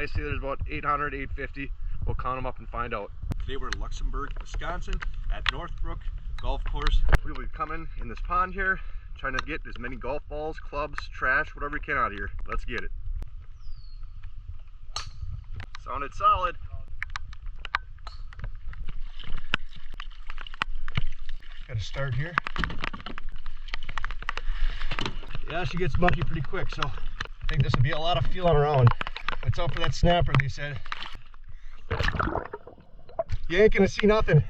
I say there's about 800, 850. We'll count them up and find out. Today we're in Luxemburg, Wisconsin at Northbrook Golf Course. We will be coming in this pond here, trying to get as many golf balls, clubs, trash, whatever we can out of here. Let's get it. Sounded solid. Got to start here. Yeah, she gets mucky pretty quick, so I think this would be a lot of feeling around. Watch out for that snapper, they said. You ain't gonna see nothing.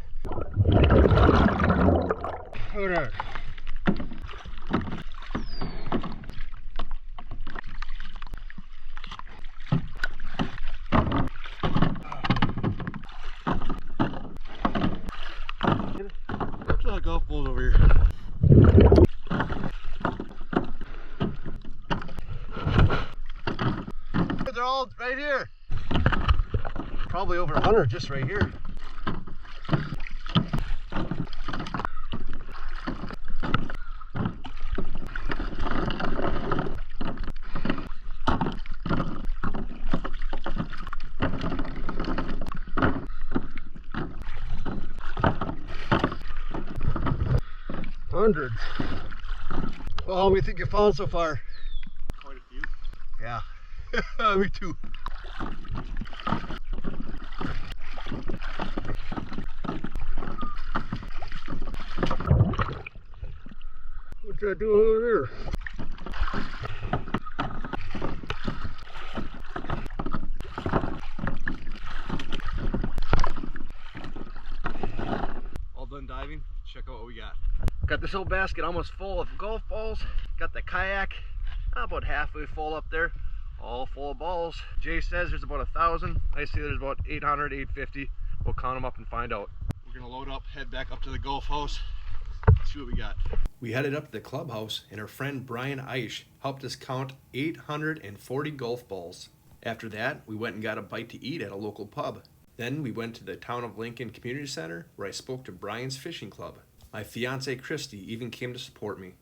Hold on. There's a lot of golf balls over here. They're all right here. Probably over 100 just right here. Hundreds. Well, how many think you found so far? Quite a few. Yeah. Me too. What's that doing over there? All done diving. Check out what we got. Got this whole basket almost full of golf balls. Got the kayak about halfway full up there. All full of balls. Jay says there's about 1,000. I say there's about 800, 850. We'll count them up and find out. We're gonna load up, head back up to the golf house, see what we got. We headed up to the clubhouse and our friend Brian Eisch helped us count 840 golf balls. After that, we went and got a bite to eat at a local pub. Then we went to the Town of Lincoln Community Center where I spoke to Brian's fishing club. My fiance Christy even came to support me.